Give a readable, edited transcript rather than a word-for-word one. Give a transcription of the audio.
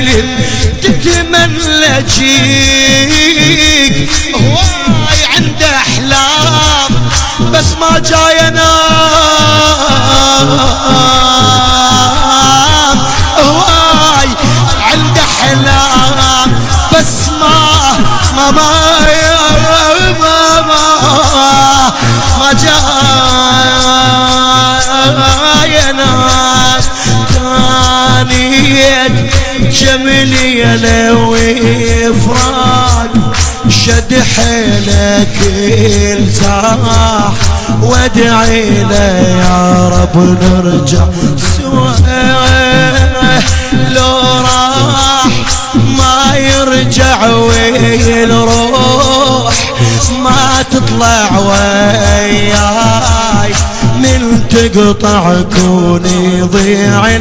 الليل تتملجيك، هواي عنده احلام بس ما جاي انام، هواي عنده احلام بس ما جاي ناس تانيت جملي لو فراق، شد حيلك الزاح وادعي له يا رب نرجع سوا، لو راح ما يرجع والروح ما تطلع وياي، من تقطع كوني ضيع